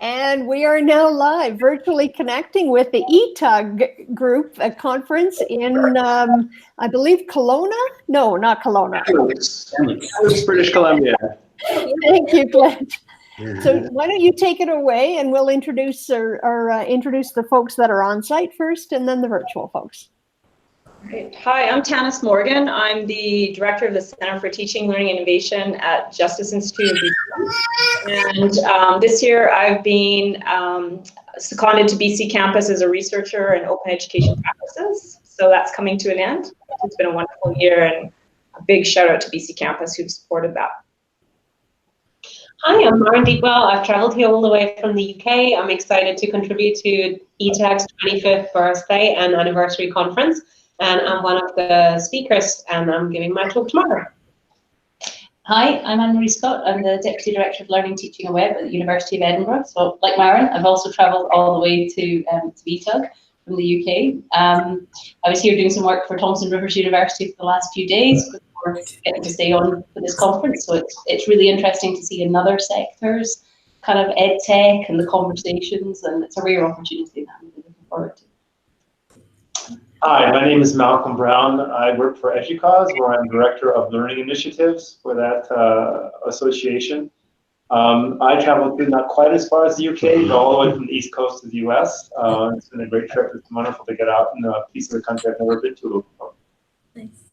And we are now live, virtually connecting with the ETUG group, a conference in, I believe, Kelowna? No, not Kelowna. It's British Columbia. Thank you, Clint. So why don't you take it away, and we'll introduce introduce the folks that are on site first, and then the virtual folks. Great. Hi, I'm Tannis Morgan. I'm the director of the Center for Teaching, Learning, and Innovation at Justice Institute of BC. And this year I've been seconded to BC campus as a researcher in open education practices. So that's coming to an end. It's been a wonderful year, and a big shout out to BC campus who've supported that. Hi, I'm Maren Deepwell. I've traveled here all the way from the UK. I'm excited to contribute to ETUG's 25th birthday and anniversary conference. And I'm one of the speakers, and I'm giving my talk tomorrow. Hi, I'm Anne-Marie Scott. I'm the Deputy Director of Learning, Teaching and Web at the University of Edinburgh. So, like Maren, I've also travelled all the way to ETUG from the UK. I was here doing some work for Thompson Rivers University for the last few days before getting to stay on for this conference. So it's really interesting to see another sector's kind of ed tech and the conversations, and it's a rare opportunity that I'm really looking forward to. Hi, my name is Malcolm Browne. I work for EDUCAUSE, where I'm Director of Learning Initiatives for that association. I traveled through not quite as far as the UK, but all the way from the East Coast to the US. It's been a great trip. It's wonderful to get out in a piece of the country I've never been to before. Nice.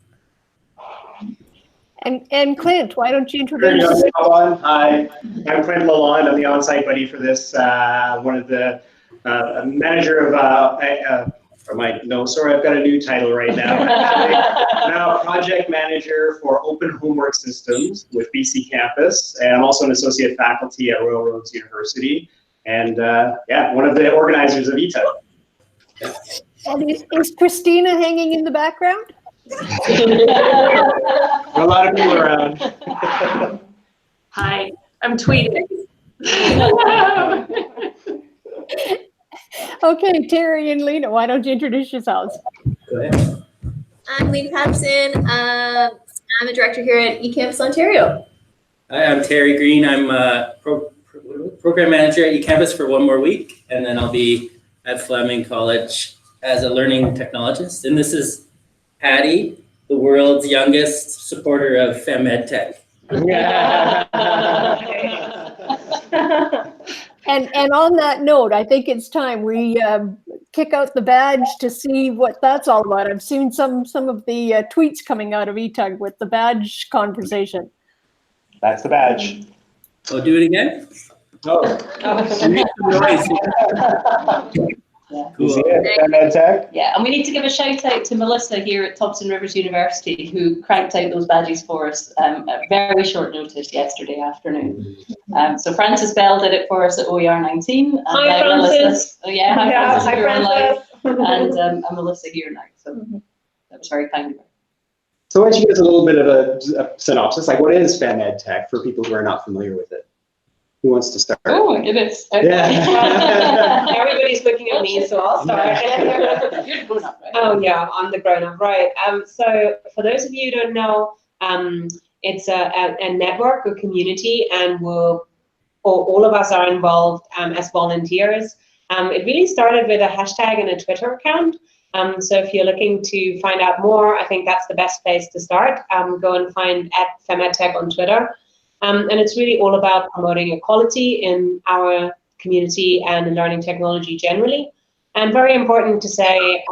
And Clint, why don't you introduce? Hi, I'm Clint Lalonde. I'm the on-site buddy for this. One of the manager of sorry, I've got a new title right now. Now project manager for open homework systems with BC campus, and I'm also an associate faculty at Royal Roads University, and yeah, one of the organizers of ETUG. Yeah. And is Christina hanging in the background? A lot of people around. Hi, I'm tweeting. Okay, Terry and Lena, why don't you introduce yourselves? Go ahead. I'm Lena Patterson. I'm a director here at eCampus Ontario. Hi, I'm Terry Green. I'm program manager at eCampus for one more week, and then I'll be at Fleming College as a learning technologist. And this is Patty, the world's youngest supporter of FemEdTech. And on that note, I think it's time we kick out the badge to see what that's all about. I've seen some of the tweets coming out of ETUG with the badge conversation. That's the badge. Oh, do it again? Oh. Yeah. Cool. Yeah, and we need to give a shout out to Melissa here at Thompson Rivers University, who cranked out those badges for us at very short notice yesterday afternoon. So Frances Bell did it for us at OER 19. Hi, Frances. Oh yeah, hi, Yeah, Frances. hi, Frances. And Melissa here now. So that was very kind of her. So why don't you give us a little bit of a synopsis, like what is FemEdTech for people who are not familiar with it? Who wants to start? Oh my goodness. Okay. Yeah. Everybody's looking at me, so I'll start. You're grown up, right? Oh yeah, I'm the grown up, right. So for those of you who don't know, it's a network, a community, and all of us are involved as volunteers. It really started with a hashtag and a Twitter account. So if you're looking to find out more, I think that's the best place to start. Go and find @FemEdTech on Twitter. And it's really all about promoting equality in our community and in learning technology generally. And very important to say,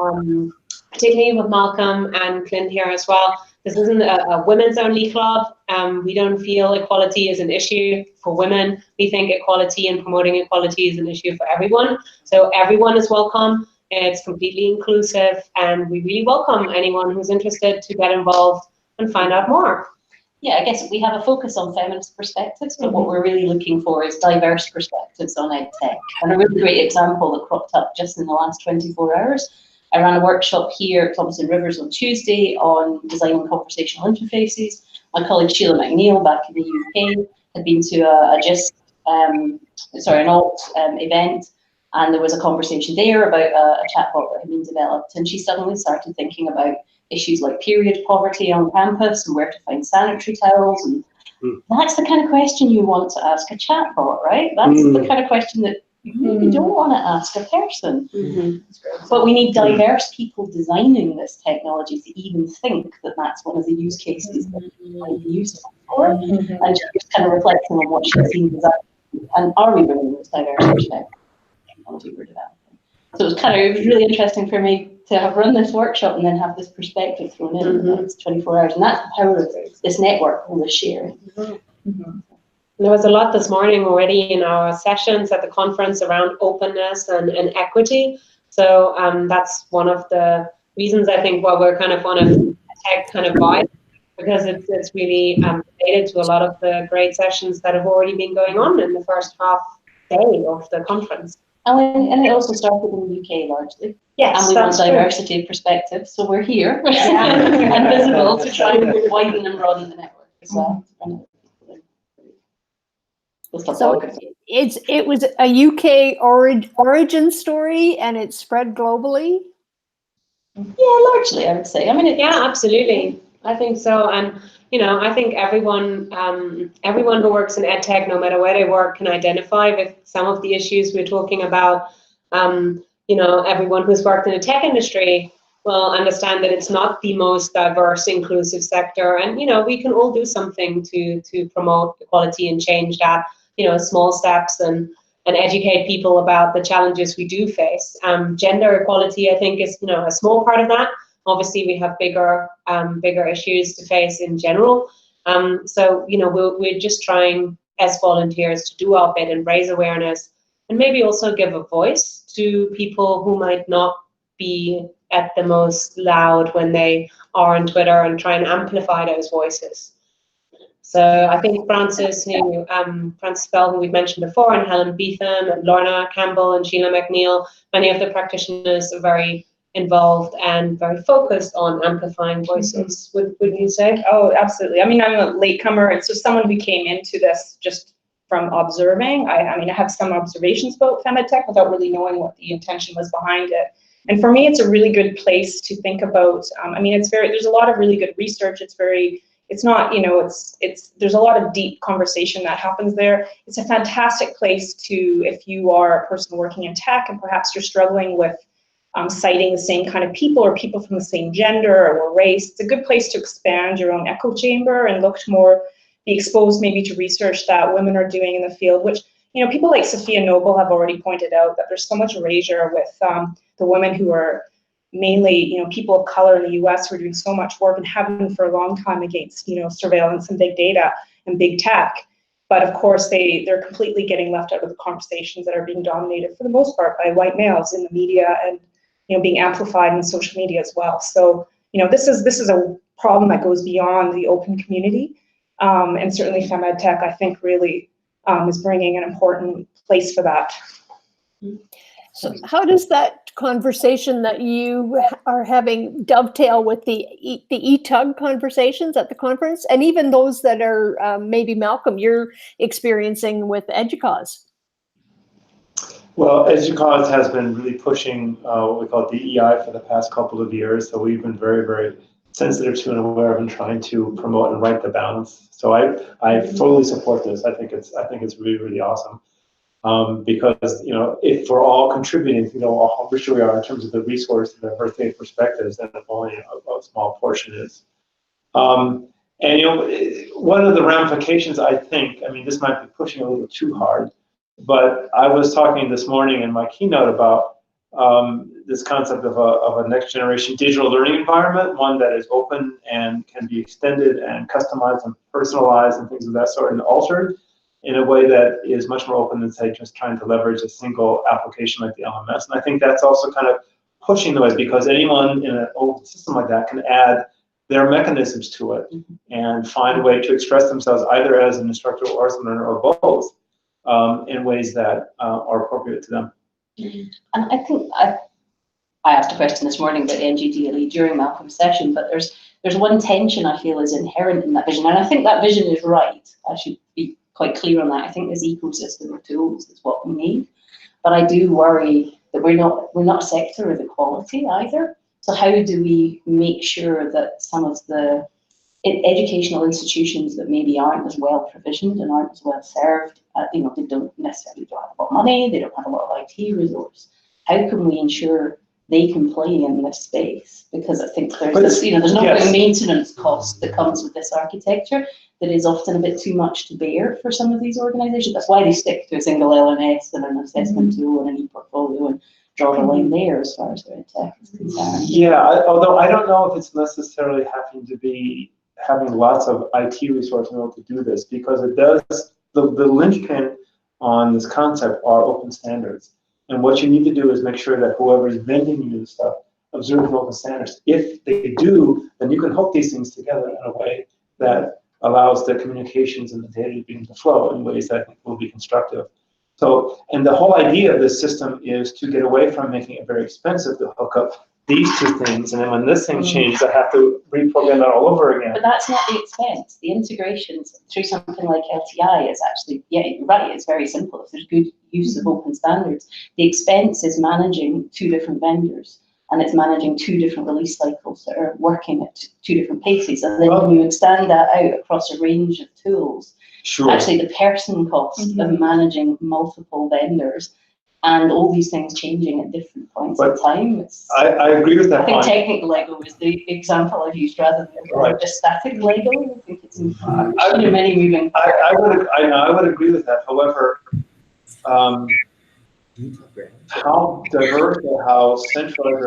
particularly with Malcolm and Clint here as well, this isn't a women's only club. We don't feel equality is an issue for women. We think equality and promoting equality is an issue for everyone. So everyone is welcome. It's completely inclusive, and we really welcome anyone who's interested to get involved and find out more. Yeah, I guess we have a focus on feminist perspectives, but what we're really looking for is diverse perspectives on ed tech. And a really great example that cropped up just in the last 24 hours. I ran a workshop here at Thompson Rivers on Tuesday on designing conversational interfaces. My colleague Sheila McNeil back in the UK had been to an alt event, and there was a conversation there about a chatbot that had been developed, and she suddenly started thinking about issues like period poverty on campus and where to find sanitary towels and That's the kind of question you want to ask a chatbot, right? That's the kind of question that you don't want to ask a person. But we need diverse people designing this technology to even think that that's one of the use cases that might be useful for. And just kind of reflecting on what she's seen design. And are we bringing this diverse perspective technology we're developing? So it was really interesting for me to have run this workshop and then have this perspective thrown in. It's 24 hours, and that's the power of this network and the sharing. There was a lot this morning already in our sessions at the conference around openness and equity. So that's one of the reasons I think why we're kind of on a tech kind of vibe, because it's really related to a lot of the great sessions that have already been going on in the first half day of the conference. And it also started in the UK largely. Yes, and we want diversity of perspective, so we're here and visible to try and widen and broaden the network as well. So it was a UK origin story, and it spread globally. Yeah, largely, I would say. I mean, yeah, absolutely. I think so, and I think everyone who works in edtech, no matter where they work, can identify with some of the issues we're talking about. Everyone who's worked in the tech industry will understand that it's not the most diverse, inclusive sector, and we can all do something to promote equality and change that. Small steps and educate people about the challenges we do face. Gender equality, I think, is a small part of that. Obviously, we have bigger issues to face in general. So we're just trying as volunteers to do our bit and raise awareness, and maybe also give a voice to people who might not be at the most loud when they are on Twitter, and try and amplify those voices. So I think Frances Bell, who we've mentioned before, and Helen Beetham, and Lorna Campbell, and Sheila McNeil, many of the practitioners are very involved and very focused on amplifying voices. Would you say? Oh, absolutely. I mean, I'm a latecomer, and so someone who came into this just from observing. I mean, I have some observations about FemEdTech without really knowing what the intention was behind it. And for me, it's a really good place to think about. I mean, there's a lot of really good research. It's not, there's a lot of deep conversation that happens there. It's a fantastic place if you are a person working in tech and perhaps you're struggling with citing the same kind of people or people from the same gender or race. It's a good place to expand your own echo chamber and be exposed maybe to research that women are doing in the field, which, people like Sophia Noble have already pointed out that there's so much erasure with the women who are mainly, people of color in the US who are doing so much work and have been for a long time against, surveillance and big data and big tech. But of course, they're completely getting left out of the conversations that are being dominated for the most part by white males in the media and, being amplified in social media as well. So, this is a problem that goes beyond the open community. And certainly FemEdTech, I think, really is bringing an important place for that. So how does that conversation that you are having dovetail with the ETUG conversations at the conference, and even those that are maybe, Malcolm, you're experiencing with EDUCAUSE? Well, EDUCAUSE has been really pushing what we call DEI for the past couple of years. So we've been very, very sensitive to and aware of and trying to promote and right the balance. So I fully support this. I think it's really, really awesome. Because if we're all contributing, how rich we are in terms of the resource and diversity of perspectives, and only a small portion is. And one of the ramifications, I think, this might be pushing a little too hard, but I was talking this morning in my keynote about this concept of a next generation digital learning environment, one that is open and can be extended and customized and personalized and things of that sort and altered in a way that is much more open than, say, just trying to leverage a single application like the LMS. And I think that's also kind of pushing the way, because anyone in an open system like that can add their mechanisms to it and find a way to express themselves either as an instructor or as a learner or both in ways that are appropriate to them. And I think I asked a question this morning about NGDLE during Malcolm's session, but there's one tension I feel is inherent in that vision, and I think that vision is right. I should be quite clear on that. I think this ecosystem of tools is what we need, but I do worry that we're not a sector of equality either. So how do we make sure that some of the educational institutions that maybe aren't as well provisioned and aren't as well served, they don't necessarily have a lot of money, they don't have a lot of IT resource. How can we ensure they can play in this space? Because I think there's no maintenance cost that comes with this architecture that is often a bit too much to bear for some of these organisations. That's why they stick to a single LMS and an assessment tool and an e-portfolio and draw the line there as far as their tech is concerned. Yeah, although I don't know if it's necessarily having lots of IT resources in order to do this, because it does, the linchpin on this concept are open standards. And what you need to do is make sure that whoever is vending you the stuff observes open standards. If they do, then you can hook these things together in a way that allows the communications and the data to flow in ways that I think will be constructive. So, and the whole idea of this system is to get away from making it very expensive to hook up these two things, and then when this thing changes, I have to reprogram that all over again. But that's not the expense. The integrations through something like LTI is actually, yeah, you're right, it's very simple if there's good use of open standards. The expense is managing two different vendors, and it's managing two different release cycles that are working at two different paces. And then when you extend that out across a range of tools, actually the person cost of managing multiple vendors and all these things changing at different points in time. I agree with that. I think technical Lego is the example I've used rather than just static Lego. I think it's many moving parts. I would agree with that. However, how diverse or how centralized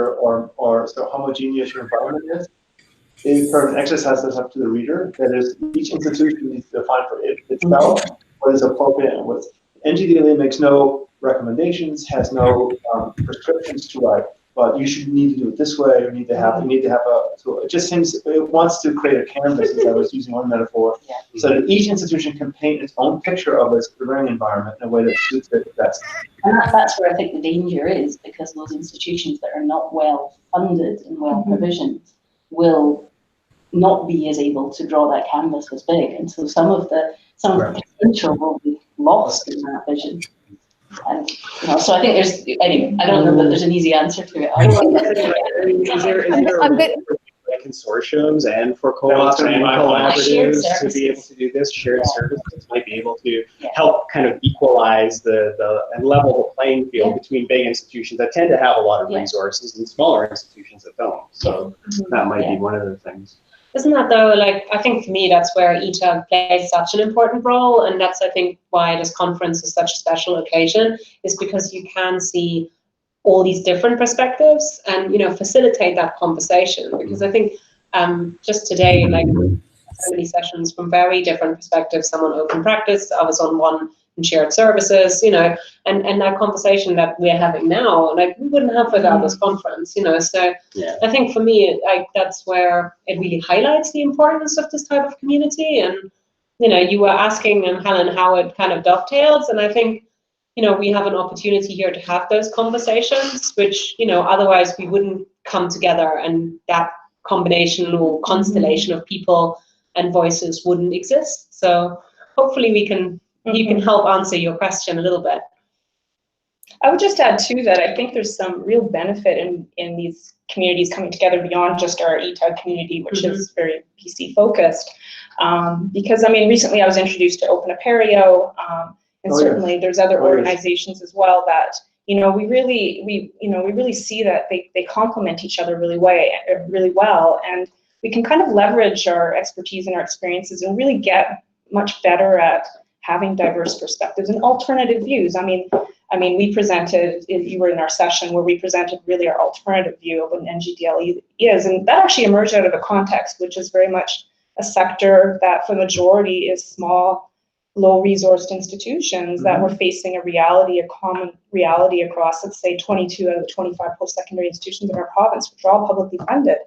or so homogeneous your environment is sort of an exercise that's up to the reader. That is, each institution needs to define for itself what is appropriate and what NGDLA makes no recommendations, has no prescriptions to write, but you should need to do it this way. You need to have a. So it just seems it wants to create a canvas, as I was using one metaphor, so that each institution can paint its own picture of its learning environment in a way that suits it best. And that's where I think the danger is, because those institutions that are not well funded and well provisioned will not be as able to draw that canvas as big, and so some of the potential will be lost in that vision. And so I think there's, anyway, I don't know that there's an easy answer to it. Is there consortiums and for co-ops and collaboratives to be able to do this? Shared services might be able to help kind of equalize and level the playing field between big institutions that tend to have a lot of resources and smaller institutions that don't. So that might be one of the things. Isn't that though, like, I think for me, that's where ETUG plays such an important role. And that's, I think, why this conference is such a special occasion, is because you can see all these different perspectives and, facilitate that conversation. Because I think just today, like, so many sessions from very different perspectives, some on open practice, others on one in shared services, and that conversation that we're having now, like, we wouldn't have without this conference, so I think for me, that's where it really highlights the importance of this type of community. And you were asking, Helen, how it kind of dovetails, and I think we have an opportunity here to have those conversations, which otherwise we wouldn't come together, and that combination or constellation of people and voices wouldn't exist. So hopefully you can help answer your question a little bit. I would just add too that I think there's some real benefit in these communities coming together beyond just our ETUG community, which is very PC focused. Because recently I was introduced to Open Apereo, and certainly there's other organizations as well that we really see that they complement each other really well, and we can kind of leverage our expertise and our experiences and really get much better at having diverse perspectives and alternative views. We presented, you were in our session where we presented really our alternative view of what an NGDLE is, and that actually emerged out of a context which is very much a sector that for the majority is small, low-resourced institutions that were facing a common reality across, let's say, 22 out of the 25 post-secondary institutions in our province, which are all publicly funded.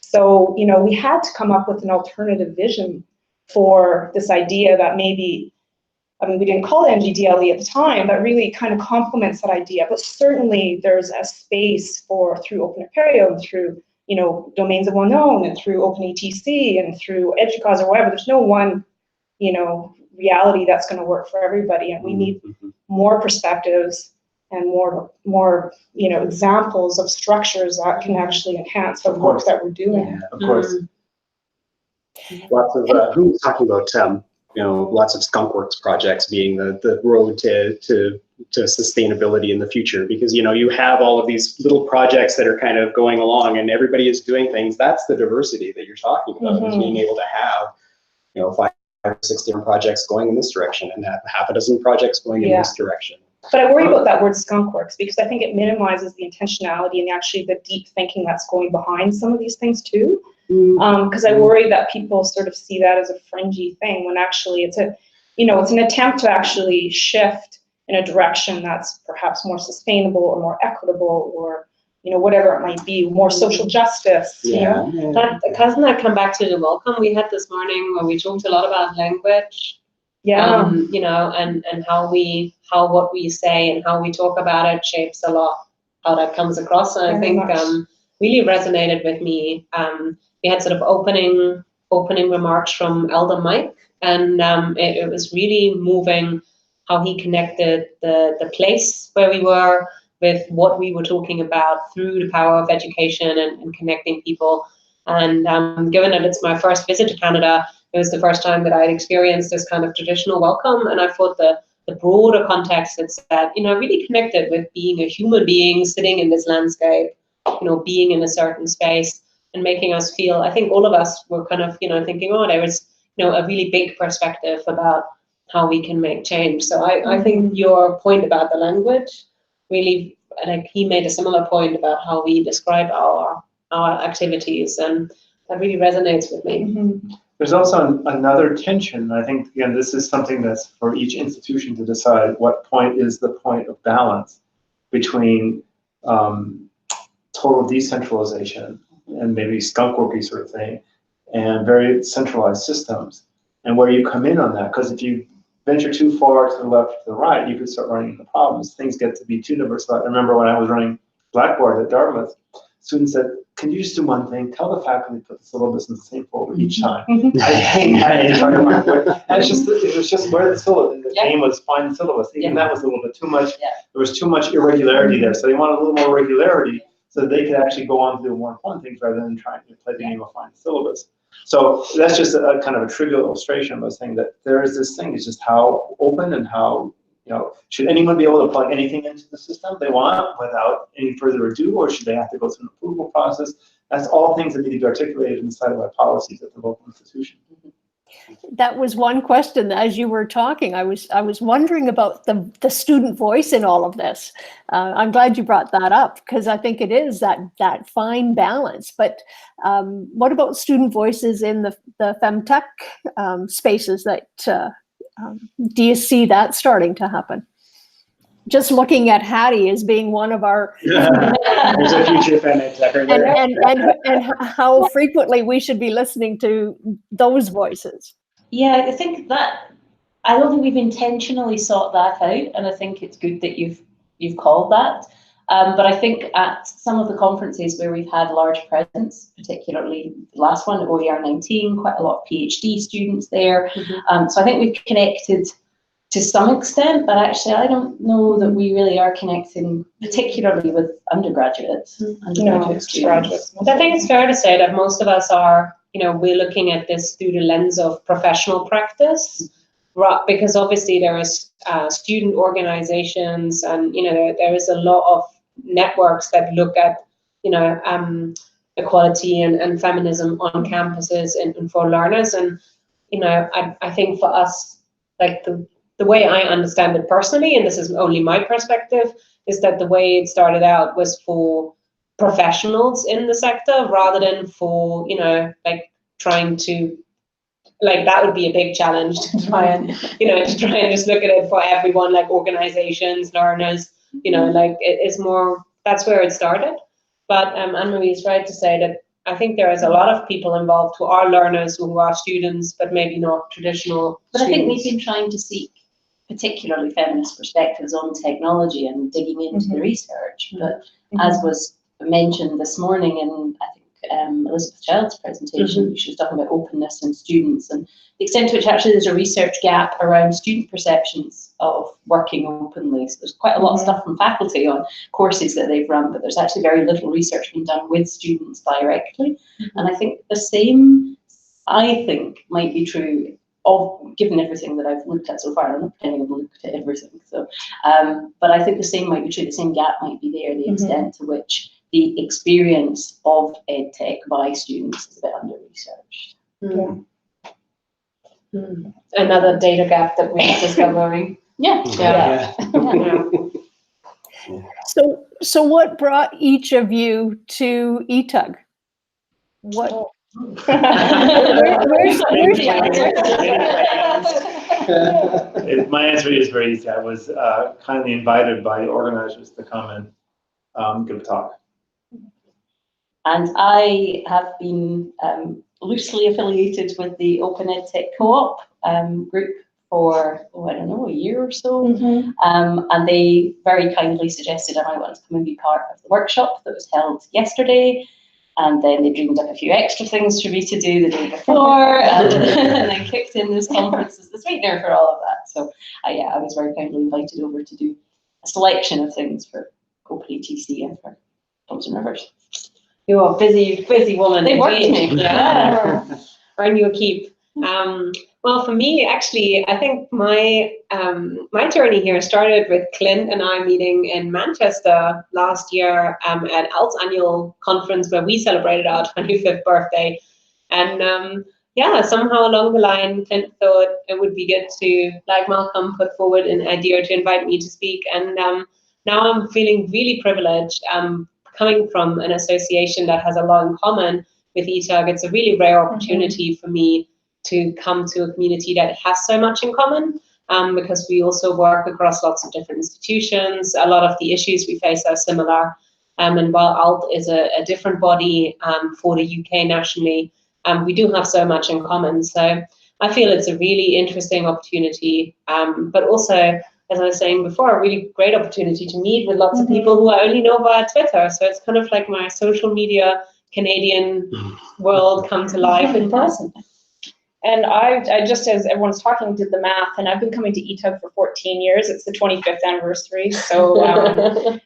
So, we had to come up with an alternative vision for this idea that maybe, we didn't call it NGDLE at the time, but really kind of complements that idea. But certainly there's a space through Open Apereo and through, Domains of Unknown and through OpenETC and through EDUCAUSE or whatever. There's no one, reality that's going to work for everybody. And we need more perspectives and more examples of structures that can actually enhance the work that we're doing. Of course. Lots of who was talking about lots of skunkworks projects being the road to sustainability in the future, because you have all of these little projects that are kind of going along and everybody is doing things. That's the diversity that you're talking about, is being able to have 5 or 6 different projects going in this direction and have half a dozen projects going in this direction. But I worry about that word skunkworks, because I think it minimizes the intentionality and actually the deep thinking that's going behind some of these things too. Because I worry that people sort of see that as a fringy thing, when actually it's it's an attempt to actually shift in a direction that's perhaps more sustainable or more equitable, or whatever it might be, more social justice. Doesn't that come back to the welcome we had this morning, where we talked a lot about language? And how what we say and how we talk about it shapes a lot how that comes across. And I think really resonated with me. We had sort of opening remarks from Elder Mike, and it was really moving how he connected the place where we were with what we were talking about through the power of education and connecting people. And given that it's my first visit to Canada, it was the first time that I had experienced this kind of traditional welcome, and I thought the broader context it's that really connected with being a human being sitting in this landscape, being in a certain space, and making us feel. I think all of us were kind of thinking, there was a really big perspective about how we can make change. So I think your point about the language really, like he made a similar point about how we describe our activities, and that really resonates with me. There's also another tension. I think, again, this is something that's for each institution to decide what point is the point of balance between total decentralization and maybe skunkworky sort of thing, and very centralized systems, and where you come in on that. Because if you venture too far to the left or to the right, you could start running into problems. Things get to be too diversified. I remember when I was running Blackboard at Dartmouth, students said, "Can you just do one thing? Tell the faculty to put the syllabus in the same folder each time." I hate that. And it was just where the syllabus, the aim was find the syllabus. Even that was a little bit too much. There was too much irregularity there. So they wanted a little more regularity so that they could actually go on to do more fun things rather than trying to play the game of find the syllabus. So that's just a kind of a trivial illustration of saying that there is this thing. It's just how open and how, should anyone be able to plug anything into the system they want without any further ado, or should they have to go through an approval process? That's all things that need to be articulated inside of our policies at the local institution. That was one question as you were talking. I was wondering about the student voice in all of this. I'm glad you brought that up, because I think it is that fine balance. But what about student voices in the femtech spaces? That do you see that starting to happen? Just looking at Hattie as being one of our there's a future femtech there. and how frequently we should be listening to those voices. Yeah, I think that I don't think we've intentionally sought that out, and I think it's good that you've called that. But I think at some of the conferences where we've had large presence, particularly the last one at OER 19, quite a lot of PhD students there. So I think we've connected to some extent, but actually I don't know that we really are connecting particularly with undergraduate students. I think it's fair to say that most of us are, we're looking at this through the lens of professional practice, because obviously there is student organizations, and there is a lot of networks that look at equality and feminism on campuses and for learners. And I think for us, like the way I understand it personally, and this is only my perspective, is that the way it started out was for professionals in the sector rather than for trying to, that would be a big challenge to try and just look at it for everyone, like organizations, learners, it is more, that's where it started. But Anne-Marie is right to say that I think there is a lot of people involved who are learners, who are students, but maybe not traditional But students. I think we've been trying to seek particularly feminist perspectives on technology and digging into the research. But as was mentioned this morning in, I think, Elizabeth Child's presentation, she was talking about openness and students, and the extent to which actually there's a research gap around student perceptions of working openly. So there's quite a lot of stuff from faculty on courses that they've run, but there's actually very little research being done with students directly. And I think the same I think might be true of, given everything that I've looked at so far. I'm not pretending I've looked at everything. So, but I think the same might be true. The same gap might be there. The extent to which the experience of EdTech by students is a bit under-researched. Another data gap that we're discovering. Yeah. So what brought each of you to ETUG? What? Where's My answer is very easy. I was kindly invited by the organizers to come and give a talk. And I have been loosely affiliated with the Open EdTech Co-op group for, I don't know, a year or so. And they very kindly suggested I might want to come and be part of the workshop that was held yesterday. And then they dreamed up a few extra things for me to do the day before, and then kicked in this conference as the sweetener for all of that. So I was very kindly invited over to do a selection of things for Open ETC and for Toms and Rivers. You're a busy woman. They worked me. Yeah. Earn you a keep. Well, for me, actually, I think my my journey here started with Clint and I meeting in Manchester last year at ALT's annual conference where we celebrated our 25th birthday. And yeah, somehow along the line, Clint thought it would be good to, like Malcolm, put forward an idea to invite me to speak. And now I'm feeling really privileged. Coming from an association that has a lot in common with ETUG, it's a really rare opportunity for me to come to a community that has so much in common, because we also work across lots of different institutions. A lot of the issues we face are similar. And while ALT is a different body for the UK nationally, we do have so much in common. So I feel it's a really interesting opportunity, but also, as I was saying before, a really great opportunity to meet with lots of people who I only know via Twitter. So it's kind of like my social media Canadian world come to life in person. And I just, as everyone's talking, did the math, and I've been coming to ETUG for 14 years. It's the 25th anniversary, so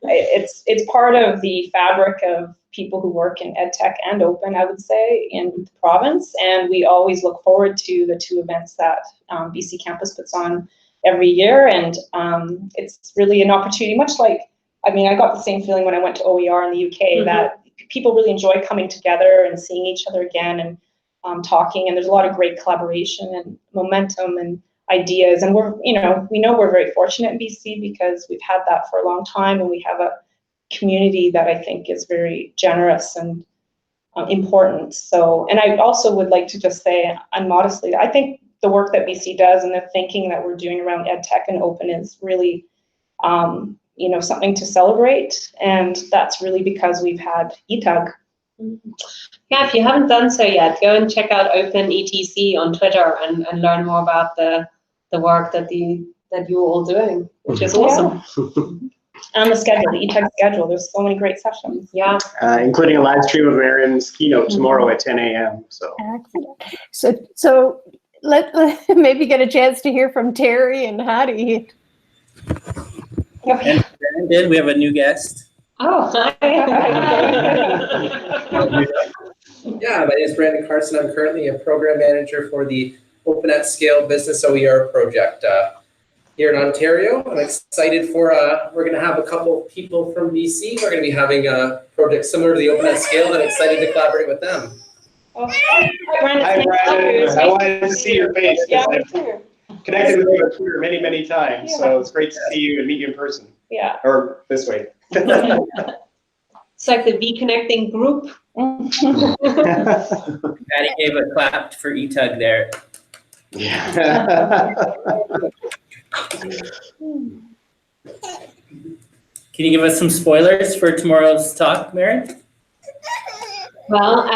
it's part of the fabric of people who work in EdTech and Open, I would say, in the province. And we always look forward to the two events that BC Campus puts on every year. And it's really an opportunity, much like, I mean, I got the same feeling when I went to OER in the UK, that people really enjoy coming together and seeing each other again and talking, and there's a lot of great collaboration and momentum and ideas. And we're, we know we're very fortunate in BC because we've had that for a long time, and we have a community that I think is very generous and important. So, and I also would like to just say, unmodestly, I think the work that BC does and the thinking that we're doing around EdTech and Open is really, something to celebrate. And that's really because we've had ETUG. Yeah, if you haven't done so yet, go and check out Open ETC on Twitter and learn more about the work that you're all doing, which is awesome. And the schedule, the ETUG schedule, there's so many great sessions. Yeah. Including a live stream of Maren's keynote tomorrow at 10 a.m. So. Excellent. So let maybe get a chance to hear from Terry and Hattie. And Brandon, we have a new guest. Oh, hi. Yeah, my name is Brandon Carson. I'm currently a program manager for the Open at Scale Business OER project here in Ontario. I'm excited for, we're going to have a couple of people from BC. We're going to be having a project similar to the Open at Scale, and I'm excited to collaborate with them. Oh, hi, Brandon. Hi, Brandon. I wanted to see your face. Yeah, I've connected with you on Twitter many, many times, so it's great to see you and meet you in person. Yeah. Or this way. It's like the V Connecting group. Patty gave a clap for ETUG there. Yeah. Can you give us some spoilers for tomorrow's talk, Maren? Well,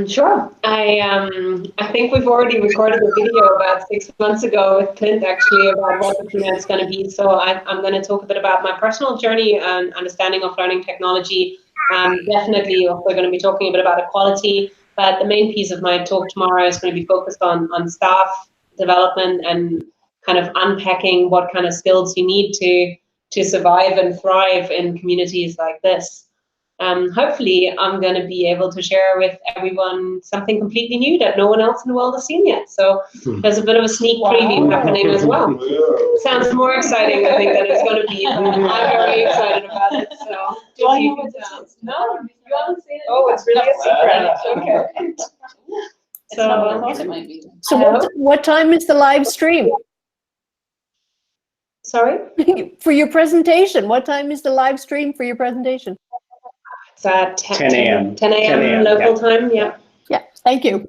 sure. I think we've already recorded a video about 6 months ago with Clint actually about what the keynote's going to be. So I'm going to talk a bit about my personal journey and understanding of learning technology. Definitely also going to be talking a bit about equality, but the main piece of my talk tomorrow is going to be focused on staff development and kind of unpacking what kind of skills you need to survive and thrive in communities like this. hopefully I'm going to be able to share with everyone something completely new that no one else in the world has seen yet. So there's a bit of a sneak preview happening as well. Sounds more exciting, I think, than it's going to be. I'm very excited about it. So Do I know what this is? No, you haven't seen it. Oh, it's really a secret. Okay. It's not what I thought it might be. So what time is the live stream? Sorry? For your presentation, what time is the live stream for your presentation? It's at 10 a.m. 10 a.m. local time, yeah. Yeah, thank you.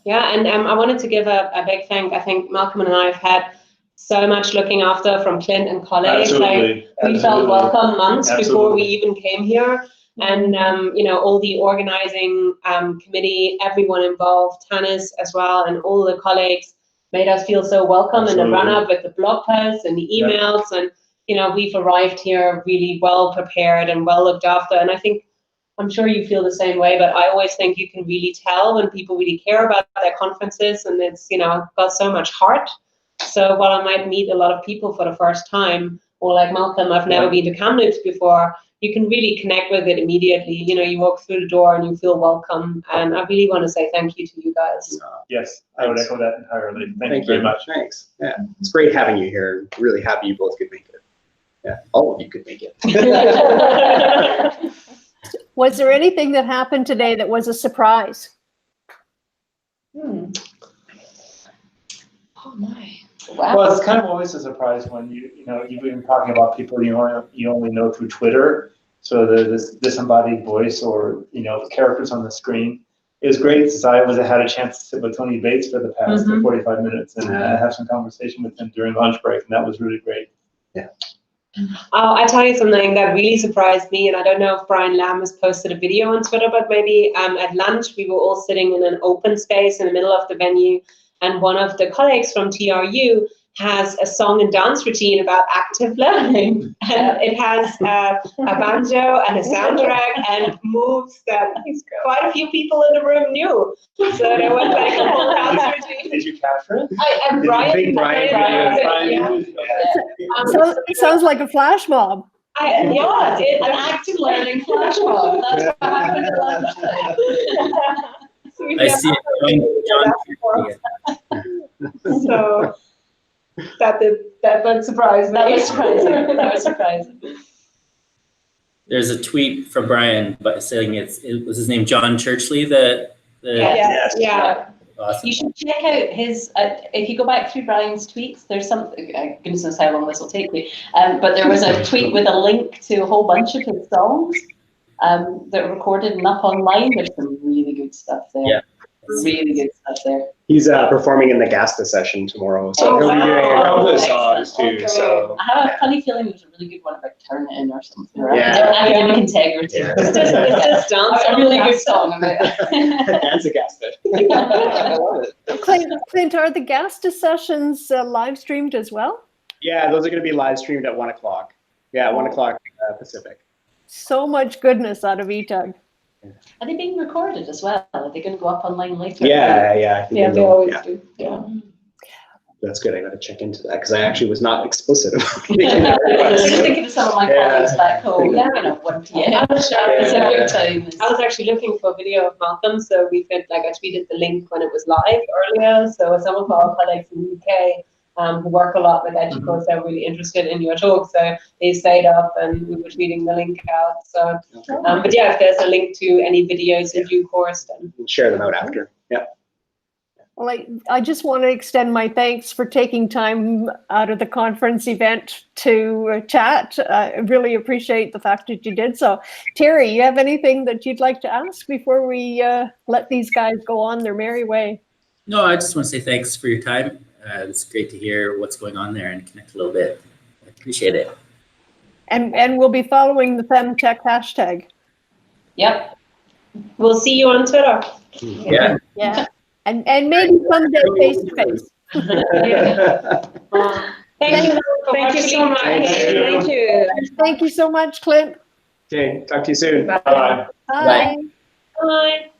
Yeah, and I wanted to give a big thank. I think Malcolm and I have had so much looking after from Clint and colleagues. Absolutely. Like, we felt welcome months before Absolutely. we even came here. And, you know, all the organizing committee, everyone involved, Tannis as well, and all the colleagues made us feel so welcome in the Absolutely. run-up with the blog posts and the emails. And, you know, we've arrived here really well prepared and well looked after. And I think, I'm sure you feel the same way, but I always think you can really tell when people really care about their conferences, and it's, you know, got so much heart. So while I might meet a lot of people for the first time, or like Malcolm, I've never been to Kamloops before, you can really connect with it immediately. You know, you walk through the door and you feel welcome. And I really want to say thank you to you guys. Yes, I would echo that entirely. Thank you very much. Thanks. Yeah, it's great having you here. Really happy you both could make it. Yeah, all of you could make it. Was there anything that happened today that was a surprise? Oh my. Wow. Well, it's kind of always a surprise when you've been talking about people you only know through Twitter. So this disembodied voice, or characters on the screen. It was great since I had a chance to sit with Tony Bates for the past 45 minutes and have some conversation with him during lunch break, and that was really great. Yeah. I'll tell you something that really surprised me, and I don't know if Brian Lamb has posted a video on Twitter, but maybe at lunch we were all sitting in an open space in the middle of the venue, and one of the colleagues from TRU has a song and dance routine about active learning, and it has a banjo and a soundtrack and moves that quite a few people in the room knew. So there was like a whole dance routine. Did you capture it? And Did you think Brian Sounds like a flash mob. An active learning flash mob. That's what happened at lunchtime. I see it. So that would surprise me. That was surprising. That was surprising. There's a tweet from Brian, but saying it was his name, John Churchley. Yeah. Awesome. You should check out his, if you go back through Brian's tweets, there's something, goodness knows how long this will take me, but there was a tweet with a link to a whole bunch of his songs that were recorded and up online. There's some really good stuff there. Yeah. Really good stuff there. He's performing in the Gasta session tomorrow, so he'll be doing a couple of songs too. Okay. So I have a funny feeling there's a really good one about Turnitin or something. Right? Yeah. Academic integrity. Yeah. It's just dance. A really good song about that's a Gasta. I love it. Clint, are the Gasta sessions live streamed as well? Yeah, those are going to be live streamed at 1:00. Yeah, 1:00 Pacific. So much goodness out of ETUG. Are they being recorded as well? Are they going to go up online later? Yeah. I think Yeah, they always do. Yeah. That's good. I got to check into that because I actually was not explicit about I was just thinking of some of my colleagues back home. Yeah, 1 p.m. Pacific time. I was actually looking for a video of Malcolm, so we could, I tweeted the link when it was live earlier. So some of our colleagues in the UK who work a lot with EduCause, they're really interested in your talk. So they stayed up and we were tweeting the link out. So, but yeah, if there's a link to any videos in due course, then we'll share them out after. Yeah. Well, I just want to extend my thanks for taking time out of the conference event to chat. I really appreciate the fact that you did so. Terry, you have anything that you'd like to ask before we let these guys go on their merry way? No, I just want to say thanks for your time. It's great to hear what's going on there and connect a little bit. I appreciate it. And we'll be following the FemTech hashtag. Yep. we'll see you on Twitter. Yeah. Yeah. And maybe someday face to face. Thank you. Thank you so much. Thank you. Thank you so much, Clint. Okay, talk to you soon. Bye. Bye. Bye. Bye.